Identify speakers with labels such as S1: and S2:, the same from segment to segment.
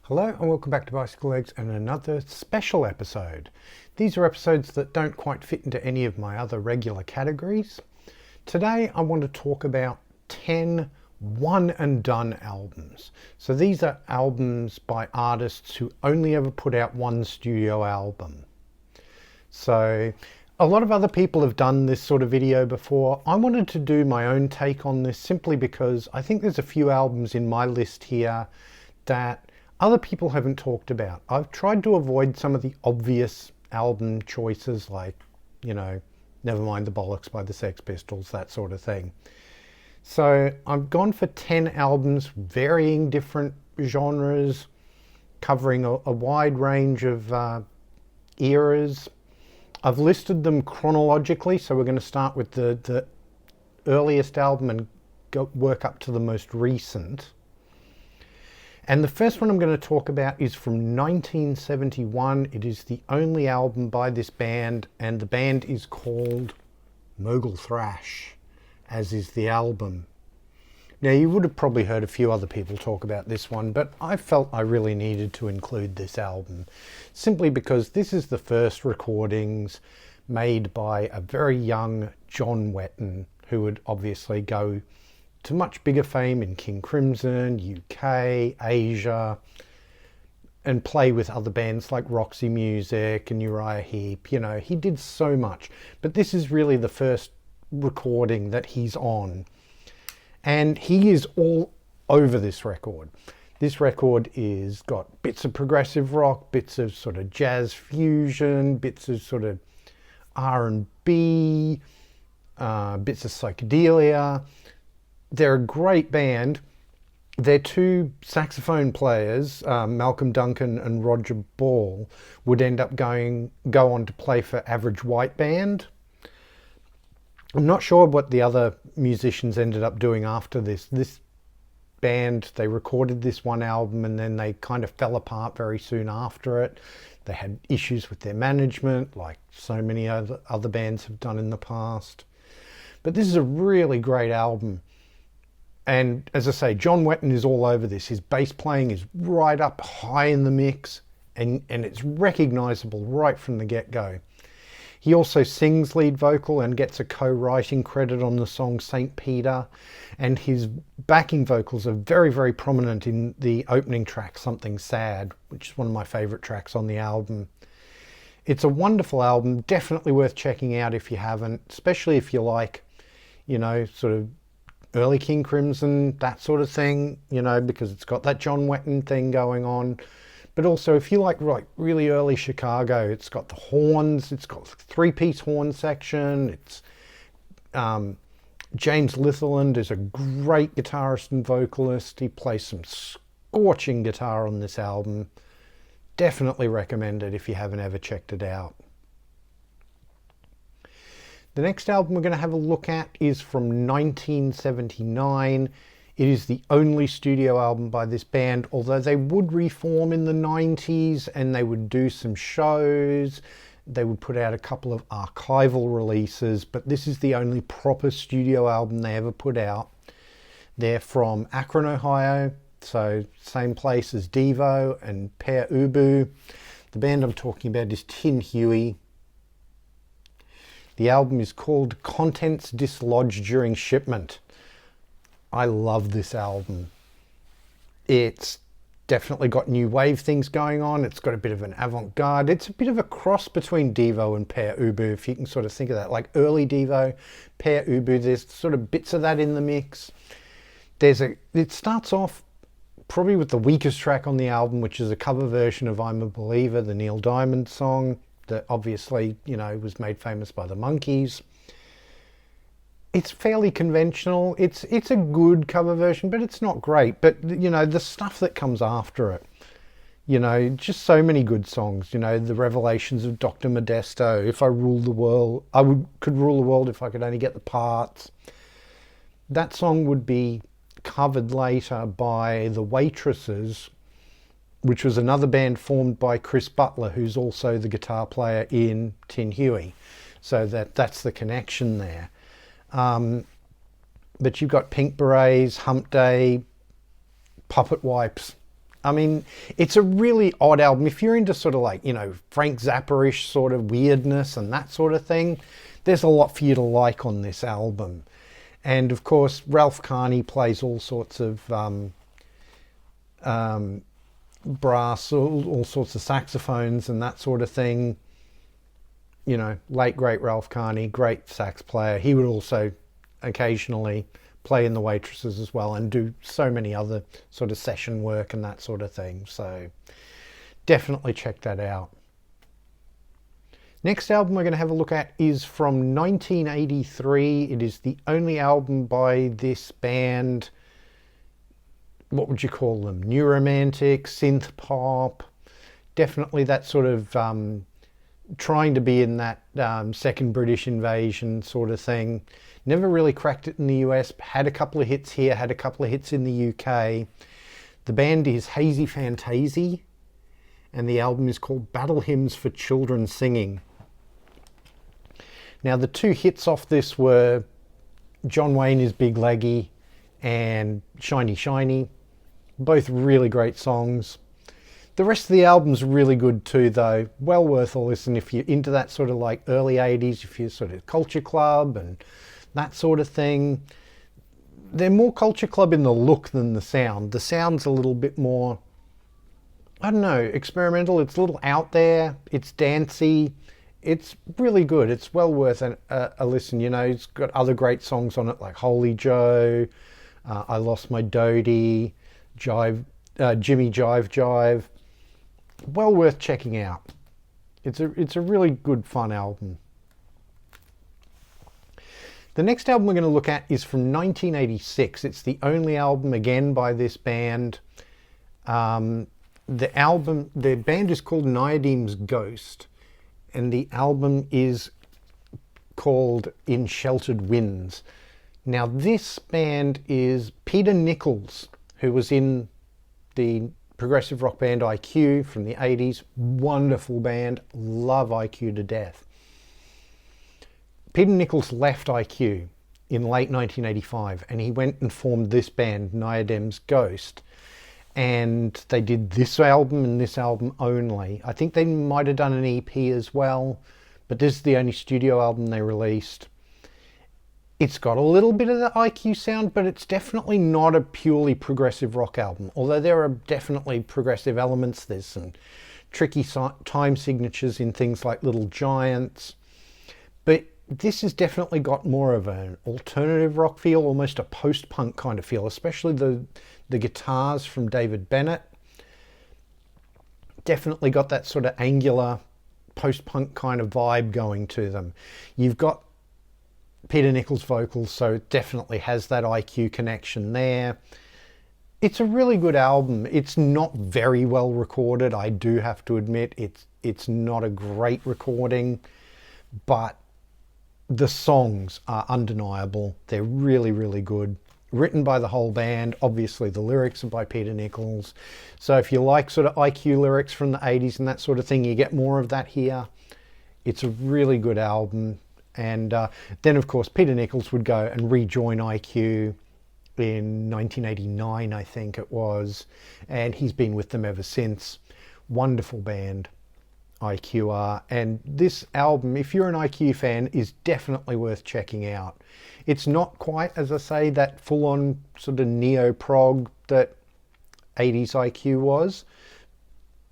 S1: Hello and welcome back to Bicycle Legs and another special episode. These are episodes that don't quite fit into any of my other regular categories. Today I want to talk about 10 one and done albums. So these are albums by artists who only ever put out one studio album. So a lot of other people have done this sort of video before. I wanted to do my own take on this simply because I think there's a few albums in my list here that other people haven't talked about. I've tried to avoid some of the obvious album choices like, Never Mind the Bollocks by the Sex Pistols, that sort of thing. So I've gone for 10 albums, varying different genres, covering a wide range of eras. I've listed them chronologically, so we're going to start with the earliest album and work up to the most recent. And the first one I'm going to talk about is from 1971. It is the only album by this band, and the band is called Mogul Thrash, as is the album. Now, you would have probably heard a few other people talk about this one, but I felt I really needed to include this album, simply because this is the first recordings made by a very young John Wetton, who would obviously go to much bigger fame in King Crimson, UK, Asia, and play with other bands like Roxy Music and Uriah Heep. He did so much. But this is really the first recording that he's on. And he is all over this record. This record is got bits of progressive rock, bits of sort of jazz fusion, bits of sort of R&B, bits of psychedelia. They're a great band. Their two saxophone players, Malcolm Duncan and Roger Ball, would end up go on to play for Average White Band. I'm not sure what the other musicians ended up doing after this. This band, they recorded this one album and then they kind of fell apart very soon after it. They had issues with their management, like so many other bands have done in the past. But this is a really great album. And as I say, John Wetton is all over this. His bass playing is right up high in the mix, and it's recognizable right from the get-go. He also sings lead vocal and gets a co-writing credit on the song St. Peter, and his backing vocals are very, very prominent in the opening track, Something Sad, which is one of my favorite tracks on the album. It's a wonderful album, definitely worth checking out if you haven't, especially if you like, sort of early King Crimson, that sort of thing, because it's got that John Wetton thing going on. But also, if you like really early Chicago, it's got the horns, it's got a three-piece horn section. It's James Litherland is a great guitarist and vocalist. He plays some scorching guitar on this album. Definitely recommend it if you haven't ever checked it out. The next album we're going to have a look at is from 1979. It is the only studio album by this band, although they would reform in the 90s and they would do some shows. They would put out a couple of archival releases, but this is the only proper studio album they ever put out. They're from Akron, Ohio, so same place as Devo and Pere Ubu. The band I'm talking about is Tin Huey. The album is called Contents Dislodged During Shipment. I love this album. It's definitely got new wave things going on. It's got a bit of an avant-garde. It's a bit of a cross between Devo and Pere Ubu, if you can sort of think of that. Like early Devo, Pere Ubu, there's sort of bits of that in the mix. It starts off probably with the weakest track on the album, which is a cover version of I'm a Believer, the Neil Diamond song, that obviously, was made famous by the Monkees. It's fairly conventional. It's a good cover version, but it's not great. But, the stuff that comes after it, just so many good songs. The Revelations of Dr. Modesto, If I Ruled the World, could rule the world if I could only get the parts. That song would be covered later by The Waitresses, which was another band formed by Chris Butler, who's also the guitar player in Tin Huey. So that's the connection there. But you've got Pink Berets, Hump Day, Puppet Wipes, I mean, it's a really odd album. If you're into sort of like, you know, Frank Zappa-ish sort of weirdness and that sort of thing, there's a lot for you to like on this album. And of course, Ralph Carney plays all sorts of brass, all sorts of saxophones and that sort of thing. You know, late great Ralph Carney, great sax player. He would also occasionally play in The Waitresses as well and do so many other sort of session work and that sort of thing. So definitely check that out. Next album we're going to have a look at is from 1983. It is the only album by this band. What would you call them? New Romantic, Synthpop. Definitely that sort of trying to be in that second British invasion sort of thing. Never really cracked it in the US. Had a couple of hits here, had a couple of hits in the UK. The band is Hazy Fantasy, and the album is called Battle Hymns for Children Singing. Now the two hits off this were John Wayne is Big Leggy and Shiny Shiny. Both really great songs. The rest of the album's really good too though. Well worth a listen if you're into that sort of like early 80s, if you're sort of Culture Club and that sort of thing. They're more Culture Club in the look than the sound. The sound's a little bit more, I don't know, experimental. It's a little out there. It's dancey. It's really good. It's well worth a listen. You know, it's got other great songs on it like Holy Joe, I Lost My Dodie, Jive, Jimmy Jive Jive. Well worth checking out. It's a really good fun album. The next album we're going to look at is from 1986. It's the only album again by this band. The band is called Niademe's Ghost, and the album is called In Sheltered Winds. Now this band is Peter Nichols, who was in the progressive rock band IQ from the 80s. Wonderful band. Love IQ to death. Peter Nichols left IQ in late 1985 and he went and formed this band, Niademe's Ghost. And they did this album and this album only. I think they might have done an EP as well, but this is the only studio album they released. It's got a little bit of the IQ sound, but it's definitely not a purely progressive rock album. Although there are definitely progressive elements. There's some tricky time signatures in things like Little Giants. But this has definitely got more of an alternative rock feel, almost a post-punk kind of feel, especially the guitars from David Bennett. Definitely got that sort of angular post-punk kind of vibe going to them. You've got Peter Nichols' vocals, so it definitely has that IQ connection there. It's a really good album. It's not very well recorded, I do have to admit. It's not a great recording, but the songs are undeniable. They're really, really good. Written by the whole band. Obviously the lyrics are by Peter Nichols. So if you like sort of IQ lyrics from the 80s and that sort of thing, you get more of that here. It's a really good album. And then of course Peter Nichols would go and rejoin IQ in 1989, I think it was. And he's been with them ever since. Wonderful band. IQR, and this album, if you're an IQ fan, is definitely worth checking out. It's not quite, as I say, that full-on sort of neo-prog that 80s IQ was,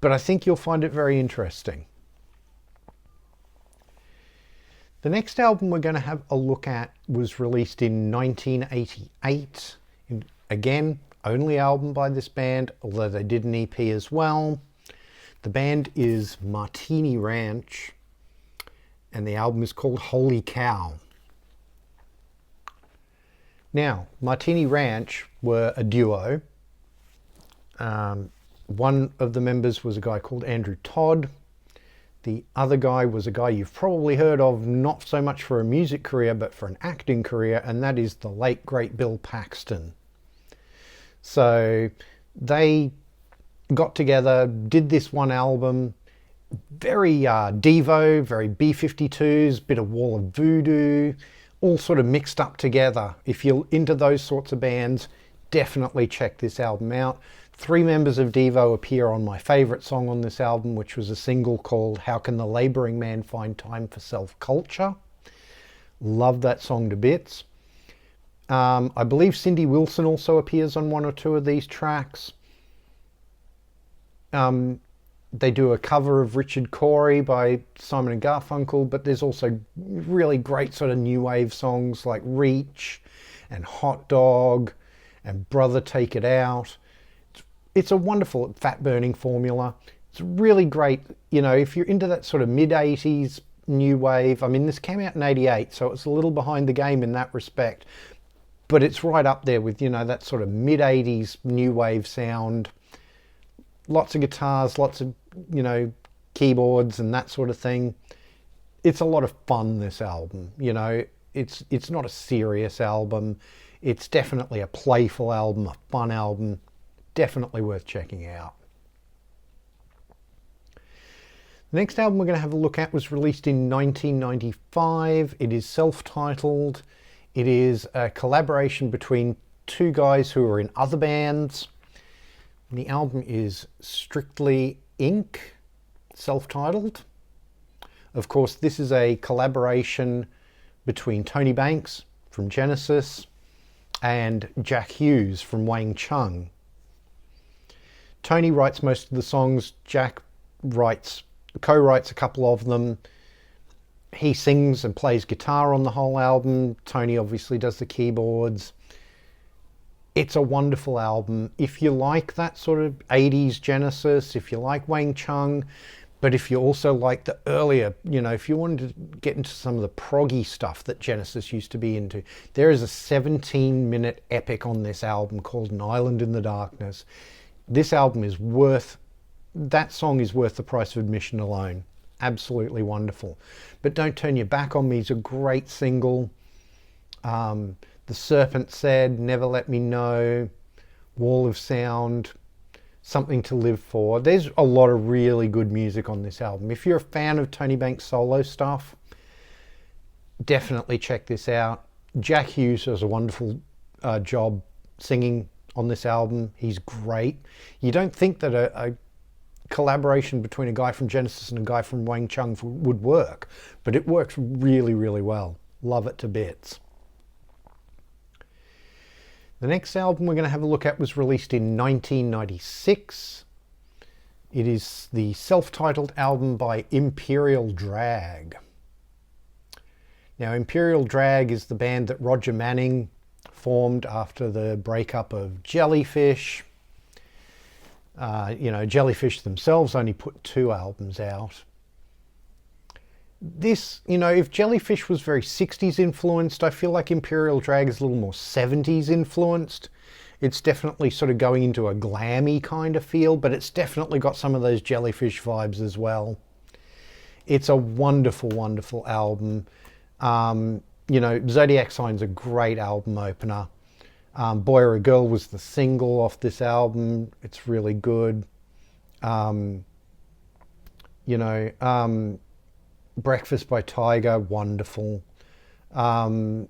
S1: but I think you'll find it very interesting. The next album we're going to have a look at was released in 1988. Again, only album by this band, although they did an EP as well. The band is Martini Ranch, and the album is called Holy Cow. Now, Martini Ranch were a duo. One of the members was a guy called Andrew Todd. The other guy was a guy you've probably heard of, not so much for a music career, but for an acting career, and that is the late, great Bill Paxton. So they got together, did this one album, very Devo, very B-52s, bit of Wall of Voodoo, all sort of mixed up together. If you're into those sorts of bands, definitely check this album out. 3 members of Devo appear on my favourite song on this album, which was a single called How Can the Labouring Man Find Time for Self-Culture? Love that song to bits. I believe Cindy Wilson also appears on 1 or 2 of these tracks. They do a cover of Richard Cory by Simon and Garfunkel, but there's also really great sort of new wave songs like Reach and Hot Dog and Brother Take It Out. It's a wonderful fat burning formula. It's really great, you know, if you're into that sort of mid-80s new wave. I mean, this came out in 88, so it's a little behind the game in that respect, but it's right up there with, you know, that sort of mid-80s new wave sound. Lots of guitars, lots of, you know, keyboards and that sort of thing. It's a lot of fun, this album, you know. It's not a serious album. It's definitely a playful album, a fun album. Definitely worth checking out. The next album we're going to have a look at was released in 1995. It is self-titled. It is a collaboration between 2 guys who are in other bands. The album is Strictly Inc., self-titled. Of course, this is a collaboration between Tony Banks from Genesis and Jack Hughes from Wang Chung. Tony writes most of the songs, Jack co-writes a couple of them. He sings and plays guitar on the whole album. Tony obviously does the keyboards. It's a wonderful album. If you like that sort of 80s Genesis, if you like Wang Chung, but if you also like the earlier, you know, if you wanted to get into some of the proggy stuff that Genesis used to be into, there is a 17-minute epic on this album called An Island in the Darkness. This album is that song is worth the price of admission alone. Absolutely wonderful. But Don't Turn Your Back on Me is a great single. The Serpent Said, Never Let Me Know, Wall of Sound, Something to Live For. There's a lot of really good music on this album. If you're a fan of Tony Banks' solo stuff, definitely check this out. Jack Hughes does a wonderful job singing on this album. He's great. You don't think that a collaboration between a guy from Genesis and a guy from Wang Chung would work, but it works really, really well. Love it to bits. The next album we're going to have a look at was released in 1996. It is the self-titled album by Imperial Drag. Now, Imperial Drag is the band that Roger Manning formed after the breakup of Jellyfish. You know, Jellyfish themselves only put 2 albums out. This, you know, if Jellyfish was very 60s influenced, I feel like Imperial Drag is a little more 70s influenced. It's definitely sort of going into a glammy kind of feel, but it's definitely got some of those Jellyfish vibes as well. It's a wonderful, wonderful album. You know, Zodiac Sign's a great album opener. Boy or a Girl was the single off this album. It's really good. You know, Breakfast by Tiger, wonderful. Spider,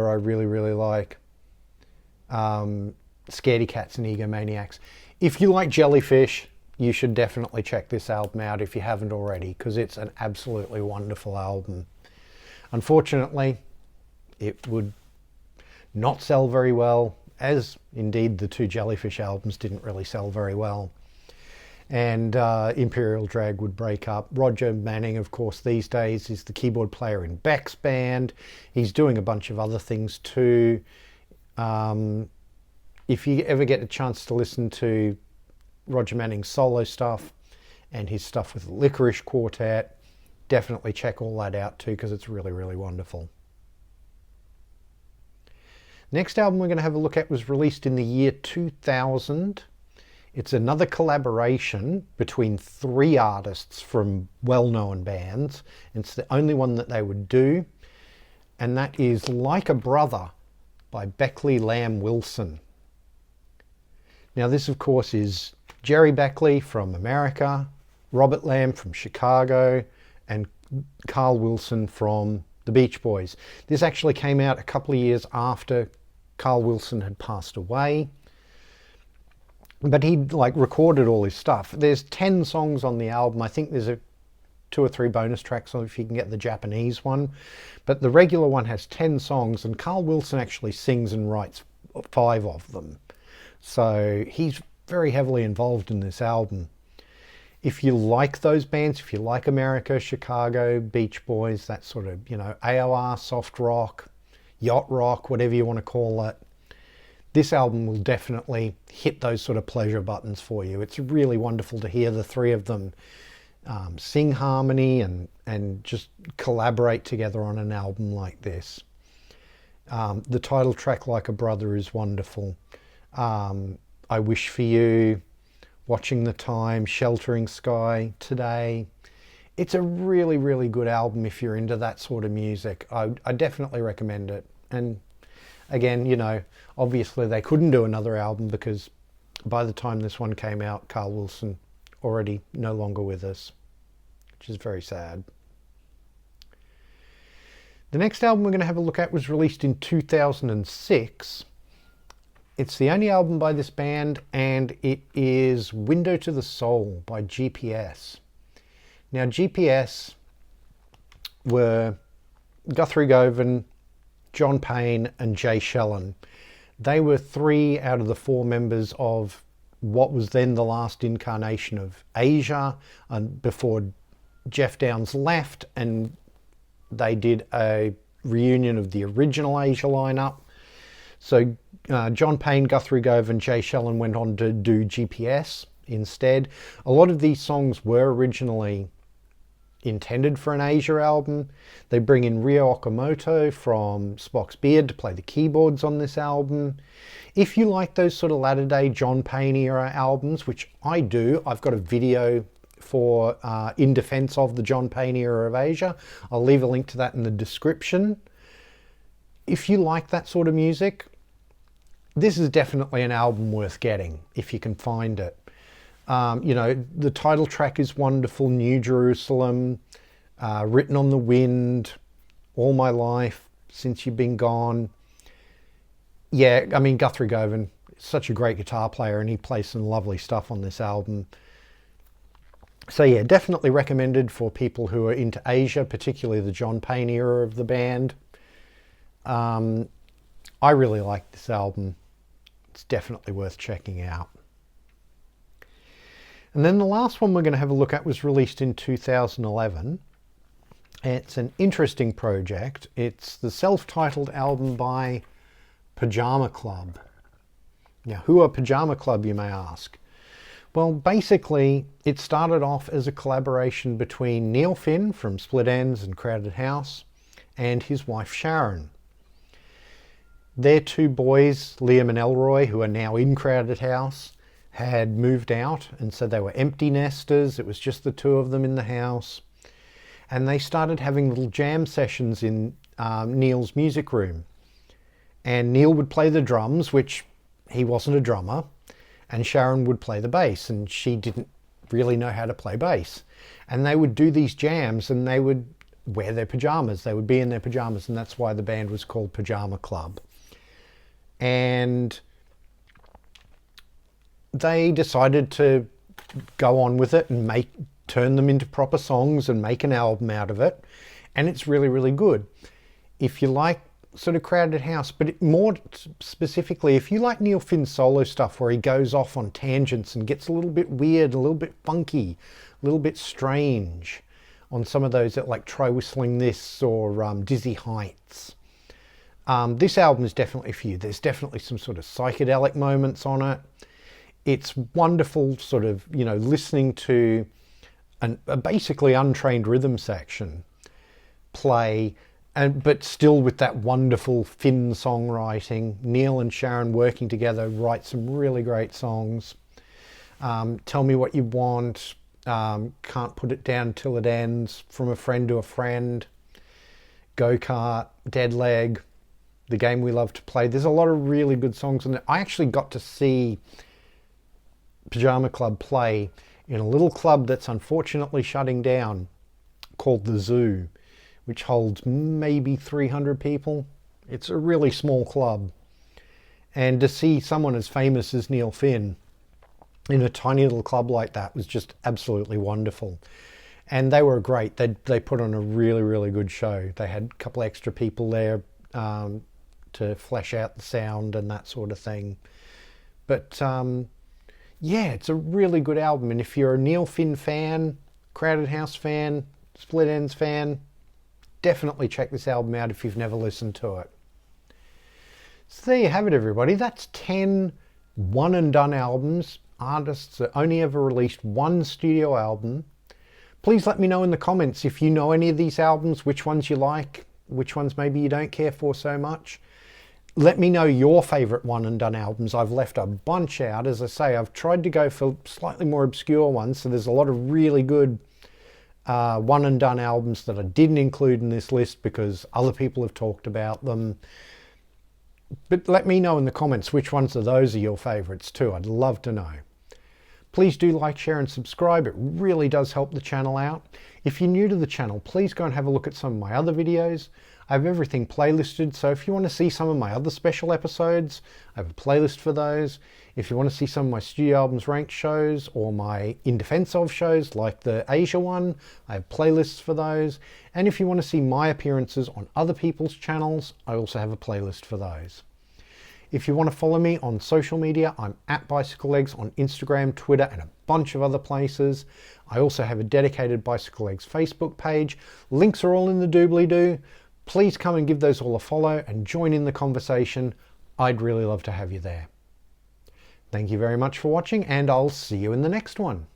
S1: I really, really like. Scaredy Cats and Egomaniacs. If you like Jellyfish, you should definitely check this album out if you haven't already, because it's an absolutely wonderful album. Unfortunately, it would not sell very well, as indeed the 2 Jellyfish albums didn't really sell very well. And Imperial Drag would break up. Roger Manning, of course, these days is the keyboard player in Beck's band. He's doing a bunch of other things too. If you ever get a chance to listen to Roger Manning's solo stuff and his stuff with the Licorice Quartet, definitely check all that out too, because it's really, really wonderful. Next album we're going to have a look at was released in the year 2000. It's another collaboration between 3 artists from well-known bands. It's the only one that they would do, and that is Like a Brother by Beckley Lamb Wilson. Now this, of course, is Jerry Beckley from America, Robert Lamb from Chicago, and Carl Wilson from the Beach Boys. This actually came out a couple of years after Carl Wilson had passed away. but he like recorded all his stuff. There's 10 songs on the album. I think there's 2 or 3 bonus tracks if you can get the Japanese one, but the regular one has 10 songs, and Carl Wilson actually sings and writes 5 of them. So he's very heavily involved in this album. If you like those bands, if you like America, Chicago, Beach Boys, that sort of, AOR, soft rock, yacht rock, whatever you want to call it, this album will definitely hit those sort of pleasure buttons for you. It's really wonderful to hear the 3 of them sing harmony and just collaborate together on an album like this. The title track, Like a Brother, is wonderful. I Wish for You, Watching the Time, Sheltering Sky, Today. It's a really, really good album if you're into that sort of music. I definitely recommend it. And again, obviously they couldn't do another album because by the time this one came out, Carl Wilson already no longer with us, which is very sad. The next album we're going to have a look at was released in 2006. It's the only album by this band, and it is Window to the Soul by GPS. Now, GPS were Guthrie Govan, John Payne, and Jay Shellen. They were 3 out of the 4 members of what was then the last incarnation of Asia, and before Jeff Downes left, and they did a reunion of the original Asia lineup. So John Payne, Guthrie Govan, Jay Shellen went on to do GPS instead. A lot of these songs were originally intended for an Asia album. They bring in Ryo Okamoto from Spock's Beard to play the keyboards on this album. If you like those sort of latter-day John Payne era albums, which I do, I've got a video for in defense of the John Payne era of Asia. I'll leave a link to that in the description. If you like that sort of music, this is definitely an album worth getting if you can find it. The title track is wonderful, New Jerusalem, Written on the Wind, All My Life, Since You've Been Gone. Yeah, I mean, Guthrie Govan is such a great guitar player, and he plays some lovely stuff on this album. So yeah, definitely recommended for people who are into Asia, particularly the John Payne era of the band. I really like this album. It's definitely worth checking out. And then the last one we're going to have a look at was released in 2011. It's an interesting project. It's the self-titled album by Pajama Club. Now, who are Pajama Club, you may ask? Well, basically, it started off as a collaboration between Neil Finn from Split Enz and Crowded House and his wife Sharon. Their 2 boys, Liam and Elroy, who are now in Crowded House, had moved out, and so they were empty nesters. It was just the 2 of them in the house. And they started having little jam sessions in Neil's music room. And Neil would play the drums, which he wasn't a drummer, and Sharon would play the bass, and she didn't really know how to play bass. And they would do these jams, and they would wear their pajamas. They would be in their pajamas, and that's why the band was called Pajama Club. And they decided to go on with it and turn them into proper songs and make an album out of it. And it's really, really good. If you like sort of Crowded House, but more specifically, if you like Neil Finn's solo stuff where he goes off on tangents and gets a little bit weird, a little bit funky, a little bit strange on some of those that like Try Whistling This or Dizzy Heights. This album is definitely for you. There's definitely some sort of psychedelic moments on it. It's wonderful sort of, listening to a basically untrained rhythm section play, but still with that wonderful Finn songwriting. Neil and Sharon working together write some really great songs. Tell Me What You Want, Can't Put It Down Till It Ends, From a Friend to a Friend, Go-Kart, Dead Leg, The Game We Love to Play. There's a lot of really good songs in there. I actually got to see Pajama Club play in a little club that's unfortunately shutting down called The Zoo, which holds maybe 300 people. It's a really small club. And to see someone as famous as Neil Finn in a tiny little club like that was just absolutely wonderful. And they were great. They put on a really, really good show. They had a couple extra people there to flesh out the sound and that sort of thing. But yeah, it's a really good album. And if you're a Neil Finn fan, Crowded House fan, Split Enz fan, definitely check this album out if you've never listened to it. So there you have it, everybody. That's 10 one and done albums, artists that only ever released one studio album. Please let me know in the comments if you know any of these albums, which ones you like, which ones maybe you don't care for so much. Let me know your favourite one and done albums. I've left a bunch out. As I say, I've tried to go for slightly more obscure ones, so there's a lot of really good one and done albums that I didn't include in this list because other people have talked about them. But let me know in the comments which ones of those are your favourites too. I'd love to know. Please do like, share and subscribe. It really does help the channel out. If you're new to the channel, please go and have a look at some of my other videos. I have everything playlisted, so if you want to see some of my other special episodes, I have a playlist for those. If you want to see some of my studio albums ranked shows or my In Defense Of shows like the Asia one, I have playlists for those. And if you want to see my appearances on other people's channels, I also have a playlist for those. If you want to follow me on social media, I'm at bicyclelegs on Instagram, Twitter, and a bunch of other places. I also have a dedicated bicyclelegs Facebook page. Links are all in the doobly-doo. Please come and give those all a follow and join in the conversation. I'd really love to have you there. Thank you very much for watching, and I'll see you in the next one.